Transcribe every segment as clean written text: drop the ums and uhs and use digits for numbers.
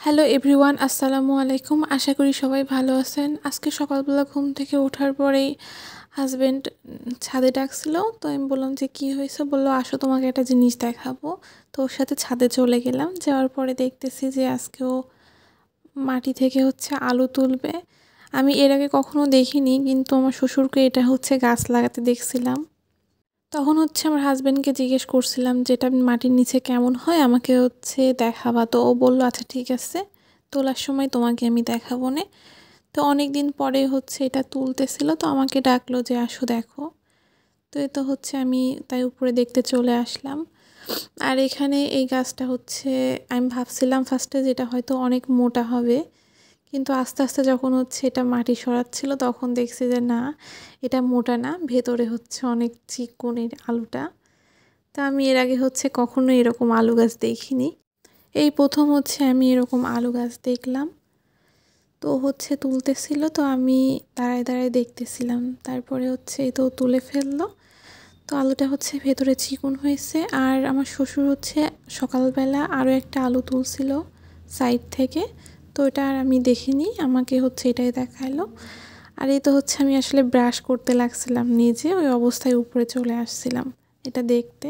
Hello everyone, আসসালামু আলাইকুম। আশা করি সবাই ভালো আছেন। আজকে সকালবেলা ঘুম থেকে ওঠার পরেই হাজব্যান্ড ছাদে ডাকছিল। তো আমি বললাম যে কী হয়েছে, বললো আসো তোমাকে একটা জিনিস দেখাবো। তো ওর সাথে ছাদে চলে গেলাম। যাওয়ার পরে দেখতেছি যে আজকেও মাটি থেকে আলু তুলবে। আমি এর আগে কখনো দেখিনি, কিন্তু আমার শ্বশুরকে এটা গাছ লাগাতে দেখছিলাম। তখন আমার হাজব্যান্ডকে জিজ্ঞেস করছিলাম যে এটা মাটির নিচে কেমন হয়, আমাকে দেখাবা। তো ও বলল আচ্ছা ঠিক আছে, তোলার সময় তোমাকে আমি দেখাবো নে। তো অনেক দিন পরে এটা তুলতেছিল, তো আমাকে ডাকলো যে আসো দেখো। তো এ তো আমি তাই উপরে দেখতে চলে আসলাম। আর এখানে এই গাছটা আমি ভাবছিলাম ফার্স্টে যেটা হয়তো অনেক মোটা হবে, কিন্তু আস্তে আস্তে যখন এটা মাটি সরাচ্ছিল তখন দেখছি যে না, এটা মোটা না, ভেতরে অনেক চিকন এর আলুটা। তা আমি এর আগে কখনো এরকম আলু গাছ দেখিনি। এই প্রথম আমি এরকম আলু গাছ দেখলাম। তো তুলতেছিল, তো আমি দাঁড়ায় দাঁড়ায় দেখতেছিলাম। তারপরে এই তো তুলে ফেললো। তো আলুটা ভেতরে চিকন হয়েছে। আর আমার শ্বশুর সকালবেলা আরও একটা আলু তুলছিল সাইড থেকে। তো এটা আর আমি দেখিনি, আমাকে এটাই দেখাইলো। আর এই তো আমি আসলে ব্রাশ করতে লাগছিলাম নিজে, ওই অবস্থায় উপরে চলে আসছিলাম এটা দেখতে।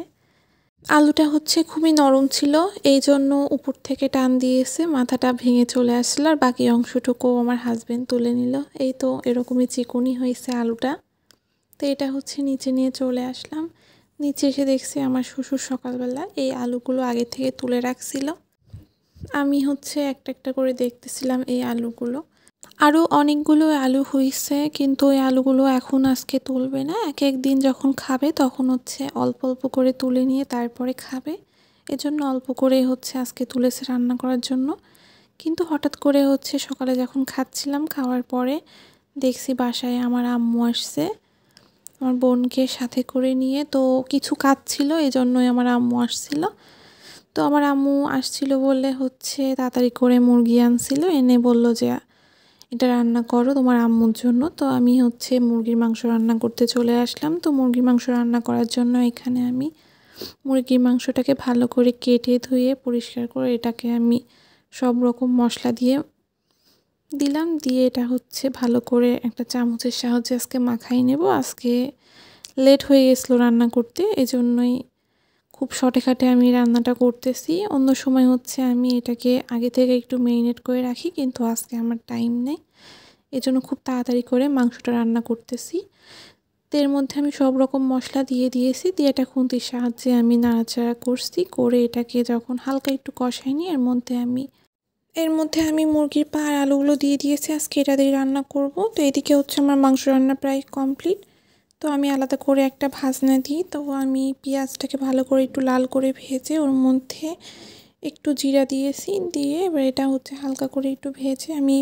আলুটা খুবই নরম ছিল, এই জন্য উপর থেকে টান দিয়েছে, মাথাটা ভেঙে চলে আসছিল। আর বাকি অংশটুকু আমার হাজবেন্ড তুলে নিল। এই তো এরকমই চিকনই হয়েছে আলুটা। তো এটা নিচে নিয়ে চলে আসলাম। নিচে এসে দেখছি আমার শ্বশুর সকালবেলা এই আলুগুলো আগে থেকে তুলে রাখছিল। আমি একটা একটা করে দেখতেছিলাম এই আলুগুলো। আরও অনেকগুলো আলু হয়েছে, কিন্তু ওই আলুগুলো এখন আজকে তুলবে না। এক এক দিন যখন খাবে তখন অল্প অল্প করে তুলে নিয়ে তারপরে খাবে। এজন্য অল্প করে আজকে তুলেছে রান্না করার জন্য। কিন্তু হঠাৎ করে সকালে যখন খাচ্ছিলাম, খাওয়ার পরে দেখছি বাসায় আমার আম্মু আসছে আমার বোনকে সাথে করে নিয়ে। তো কিছু কাজ ছিল, এই জন্যই আমার আম্মু আসছিল। তো আমার আম্মু আসছিল বলে তাড়াতাড়ি করে মুরগি আনছিল, এনে বলল যে এটা রান্না করো তোমার আম্মুর জন্য। তো আমি মুরগির মাংস রান্না করতে চলে আসলাম। তো মুরগির মাংস রান্না করার জন্য এখানে আমি মুরগির মাংসটাকে ভালো করে কেটে ধুয়ে পরিষ্কার করে এটাকে আমি সব রকম মশলা দিয়ে দিলাম। দিয়ে এটা ভালো করে একটা চামচের সাহায্যে আজকে মাখাই নেব। আজকে লেট হয়ে গেছিলো রান্না করতে, এজন্যই খুব শর্টকাটে আমি রান্নাটা করতেছি। অন্য সময় আমি এটাকে আগে থেকে একটু ম্যারিনেট করে রাখি, কিন্তু আজকে আমার টাইম নেই, এজন্য খুব তাড়াতাড়ি করে মাংসটা রান্না করতেছি। তো এর মধ্যে আমি সব রকম মশলা দিয়ে দিয়েছি, দিয়ে এটা খুন্তির সাহায্যে আমি নাড়াচাড়া করছি। করে এটাকে যখন হালকা একটু কষাই নিই, এর মধ্যে আমি মুরগির পা আর আলুগুলো দিয়ে দিয়েছি। আজকে এটা দিয়ে রান্না করব। তো এদিকে আমার মাংস রান্না প্রায় কমপ্লিট। তো আমি আলাদা করে একটা ভাজনা দিই। তো আমি পেঁয়াজটাকে ভালো করে একটু লাল করে ভেজে ওর মধ্যে একটু জিরা দিয়েছি, দিয়ে এবার এটা হালকা করে একটু ভেজে আমি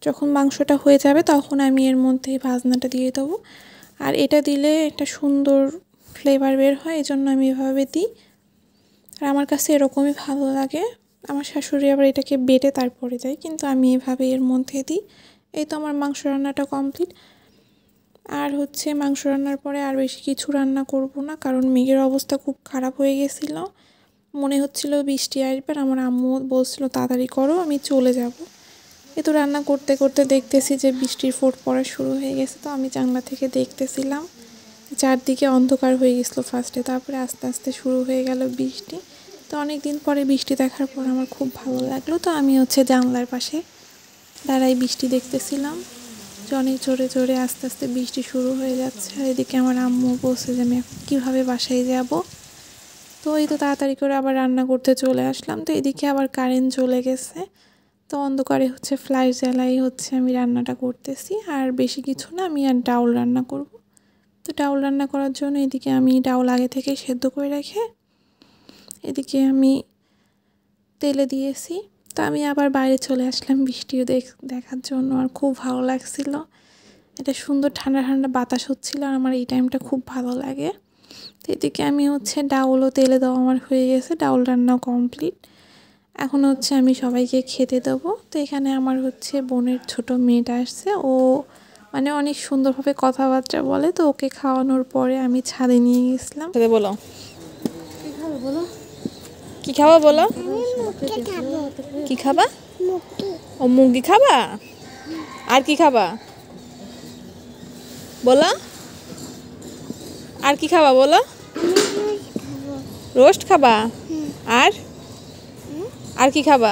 যখন মাংসটা হয়ে যাবে তখন আমি এর মধ্যে ভাজনাটা দিয়ে দেবো। আর এটা দিলে একটা সুন্দর ফ্লেভার বের হয়, এজন্য আমি এভাবে দিই। আর আমার কাছে এরকমই ভালো লাগে। আমার শাশুড়ি আবার এটাকে বেটে তারপরে দেয়, কিন্তু আমি এভাবে এর মধ্যে দিই। এই তো আমার মাংস রান্নাটা কমপ্লিট। আর মাংস রান্নার পরে আর বেশি কিছু রান্না করব না, কারণ মেঘের অবস্থা খুব খারাপ হয়ে গেছিল। মনে হচ্ছিল বৃষ্টি আসবে। আমার আম্মু বলছিল তাড়াতাড়ি করো, আমি চলে যাব। এ তো রান্না করতে করতে দেখতেছি যে বৃষ্টির ফোঁট পড়া শুরু হয়ে গেছে। তো আমি জানলা থেকে দেখতেছিলাম, চারদিকে অন্ধকার হয়ে গেছিলো ফার্স্টে, তারপরে আস্তে আস্তে শুরু হয়ে গেল বৃষ্টি। তো অনেক দিন পরে বৃষ্টি দেখার পর আমার খুব ভালো লাগলো। তো আমি জানলার পাশে দাঁড়াই বৃষ্টি দেখতেছিলাম যে অনেক জোরে জোরে আস্তে আস্তে বৃষ্টি শুরু হয়ে যাচ্ছে। আর এদিকে আমার আম্মু বলছে যে আমি কীভাবে বাসায় যাব। তো এই তো তাড়াতাড়ি করে আবার রান্না করতে চলে আসলাম। তো এদিকে আবার কারেন্ট চলে গেছে। তো অন্ধকারে ফ্ল্যাশ জ্বালাই আমি রান্নাটা করতেছি। আর বেশি কিছু না, আমি আর ডাউল রান্না করব। তো ডাউল রান্না করার জন্য এদিকে আমি ডাউল আগে থেকে সেদ্ধ করে রেখে এদিকে আমি তেলে দিয়েছি। তো আমি আবার বাইরে চলে আসলাম বৃষ্টিও দেখার জন্য। আর খুব ভালো লাগছিল, এটা সুন্দর ঠান্ডা ঠান্ডা বাতাস হচ্ছিল, আর আমার এই টাইমটা খুব ভালো লাগে। তো এদিকে আমি ডাউলও তেলে দেওয়া আমার হয়ে গেছে, ডাউল রান্নাও কমপ্লিট। এখন আমি সবাইকে খেতে দেবো। তো এখানে আমার বোনের ছোট মেয়েটা আসছে, ও মানে অনেক সুন্দরভাবে কথাবার্তা বলে। তো ওকে খাওয়ানোর পরে আমি ছাদে নিয়ে গেছিলাম। বলো কী খাবে বলো? কি খাবা বলো? কি খাবা? ও মুরগি খাবা? আর কি খাবা বলো? আর কি খাবা বলো? রোস্ট খাবা? আর আর কি খাবা?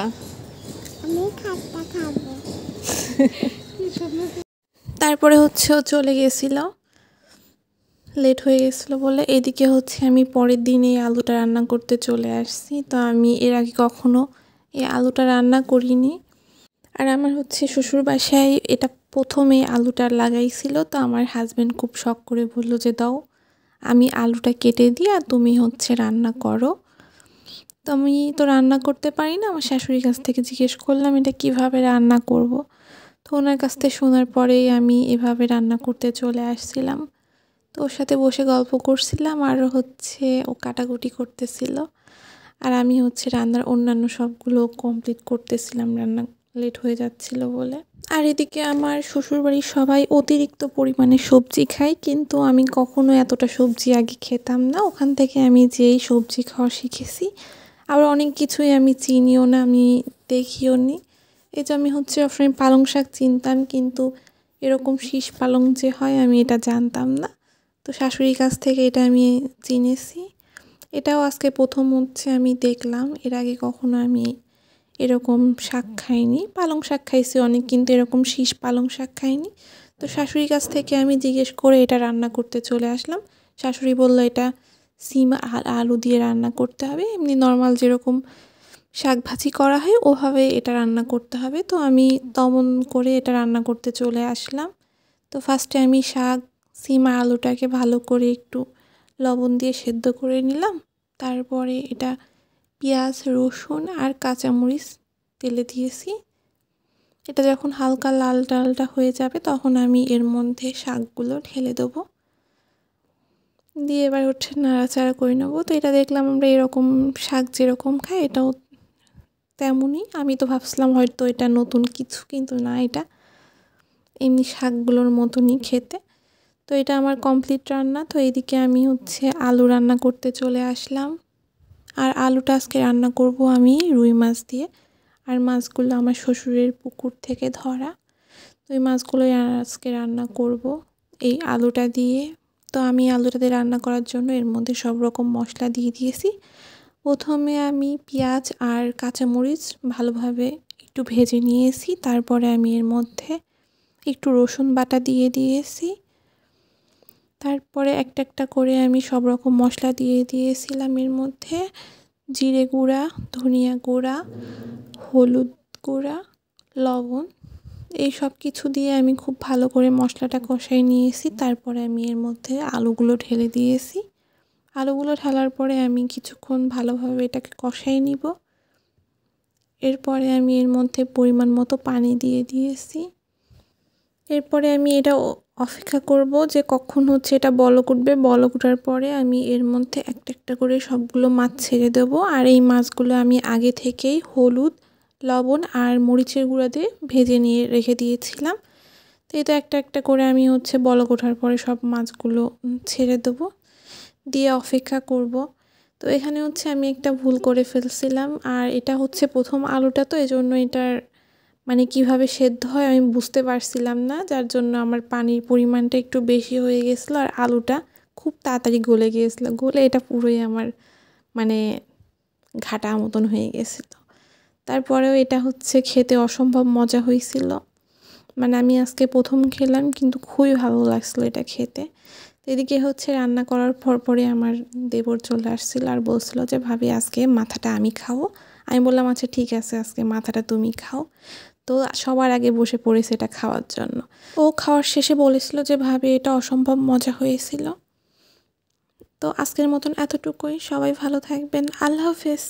তারপরে হচ্ছে ও চলে গেছিল, লেট হয়ে গেছিলো বলে। এদিকে হচ্ছে আমি পরের দিন এই আলুটা রান্না করতে চলে আসছি। তো আমি এর আগে কখনো এই আলুটা রান্না করিনি। আর আমার হচ্ছে শ্বশুর বাসায় এটা প্রথমে আলুটা লাগাইছিল। তো আমার হাজব্যান্ড খুব শখ করে বললো যে দাও আমি আলুটা কেটে দিই আর তুমি হচ্ছে রান্না করো। তো আমি তো রান্না করতে পারি না, আমার শাশুড়ির কাছ থেকে জিজ্ঞেস করলাম এটা কিভাবে রান্না করব। তো ওনার কাছ থেকে শোনার পরেই আমি এভাবে রান্না করতে চলে আসছিলাম। তো ওর সাথে বসে গল্প করছিলাম আর হচ্ছে ও কাটাকুটি করতেছিল আর আমি হচ্ছে রান্নার অন্যান্য সবগুলো কমপ্লিট করতেছিলাম, রান্না লেট হয়ে যাচ্ছিল বলে। আর এদিকে আমার শ্বশুরবাড়ির সবাই অতিরিক্ত পরিমাণে সবজি খায়, কিন্তু আমি কখনো এতটা সবজি আগে খেতাম না। ওখান থেকে আমি যেই সবজি খাওয়া শিখেছি, আবার অনেক কিছুই আমি চিনিও না, আমি দেখিও নি। এই যে আমি হচ্ছে সবসময় পালং শাক চিনতাম, কিন্তু এরকম শীষ পালং যে হয় আমি এটা জানতাম না। তো শাশুড়ির কাছ থেকে এটা আমি চিনেছি। এটাও আজকে প্রথম হচ্ছে আমি দেখলাম, এর আগে কখনো আমি এরকম শাক খাইনি। পালং শাক খাইছি অনেক, কিন্তু এরকম শীষ পালং শাক খাইনি। তো শাশুড়ির কাছ থেকে আমি জিজ্ঞেস করে এটা রান্না করতে চলে আসলাম। শাশুড়ি বলল এটা সিম আর আলু দিয়ে রান্না করতে হবে, এমনি নর্মাল যেরকম শাক ভাজি করা হয় ওভাবে এটা রান্না করতে হবে। তো আমি তেমন করে এটা রান্না করতে চলে আসলাম। তো ফার্স্টে আমি শাক, সিম আর আলুটাকে ভালো করে একটু লবণ দিয়ে সেদ্ধ করে নিলাম। তারপরে এটা পেঁয়াজ, রসুন আর কাঁচামরিচ তেলে দিয়েছি। এটা যখন হালকা লাল ডালটা হয়ে যাবে তখন আমি এর মধ্যে শাকগুলো ঢেলে দেবো, দিয়ে এবার হচ্ছে নাড়াচাড়া করে নেবো। তো এটা দেখলাম আমরা এরকম শাক যেরকম খাই এটাও তেমনই। আমি তো ভাবছিলাম হয়তো এটা নতুন কিছু, কিন্তু না, এটা এমনি শাকগুলোর মতনই খেতে। তো এটা আমার কমপ্লিট রান্না। তো এইদিকে আমি হচ্ছে আলু রান্না করতে চলে আসলাম। আর আলুটা আজকে রান্না করব আমি রুই মাছ দিয়ে। আর মাছগুলো আমার শ্বশুরের পুকুর থেকে ধরা। তো এই মাছগুলোই আজকে রান্না করব এই আলুটা দিয়ে। তো আমি আলুটা দিয়ে রান্না করার জন্য এর মধ্যে সব রকম মশলা দিয়ে দিয়েছি। প্রথমে আমি পেঁয়াজ আর কাঁচামরিচ ভালোভাবে একটু ভেজে নিয়েছি। তারপরে আমি এর মধ্যে একটু রসুন বাটা দিয়ে দিয়েছি। তারপরে একটা একটা করে আমি সব রকম মশলা দিয়ে দিয়েছিলাম এর মধ্যে। জিরে গুঁড়া, ধনিয়া গুঁড়া, হলুদ গুঁড়া, লবণ, এই সব কিছু দিয়ে আমি খুব ভালো করে মশলাটা কষাই নিয়েছি। তারপরে আমি এর মধ্যে আলুগুলো ঢেলে দিয়েছি। আলুগুলো ঢালার পরে আমি কিছুক্ষণ ভালোভাবে এটাকে কষাই নিব। এরপরে আমি এর মধ্যে পরিমাণ মতো পানি দিয়ে দিয়েছি। এরপরে আমি এটা অপেক্ষা করব যে কখন হচ্ছে এটা বলক উঠবে। বলক ওঠার পরে আমি এর মধ্যে একটা একটা করে সবগুলো মাছ ছেড়ে দেবো। আর এই মাছগুলো আমি আগে থেকেই হলুদ, লবণ আর মরিচের গুঁড়া দিয়ে ভেজে নিয়ে রেখে দিয়েছিলাম। তো এটা একটা একটা করে আমি হচ্ছে বলক ওঠার পরে সব মাছগুলো ছেড়ে দেবো, দিয়ে অপেক্ষা করব। তো এখানে হচ্ছে আমি একটা ভুল করে ফেলছিলাম। আর এটা হচ্ছে প্রথম আলুটা, তো এজন্য এটার মানে কিভাবে সেদ্ধ হয় আমি বুঝতে পারছিলাম না, যার জন্য আমার পানির পরিমাণটা একটু বেশি হয়ে গেছিলো আর আলুটা খুব তাড়াতাড়ি গলে গিয়েছিলো। গলে এটা পুরোই আমার মানে ঘাটা মতন হয়ে গেছিলো। তারপরেও এটা হচ্ছে খেতে অসম্ভব মজা হয়েছিল। মানে আমি আজকে প্রথম খেলাম, কিন্তু খুবই ভালো লাগছিলো এটা খেতে। তো এদিকে হচ্ছে রান্না করার পরে আমার দেবর চলে আসছিলো আর বলছিলো যে ভাবি আজকে মাথাটা আমি খাবো। আমি বললাম আচ্ছা ঠিক আছে, আজকে মাথাটা তুমি খাও। তো সবার আগে বসে পড়েছে এটা খাওয়ার জন্য। ও খাওয়ার শেষে বলেছিল যে ভাবি এটা অসম্ভব মজা হয়েছিল। তো আজকের মতন এতটুকুই। সবাই ভালো থাকবেন। আল্লাহ হাফেজ।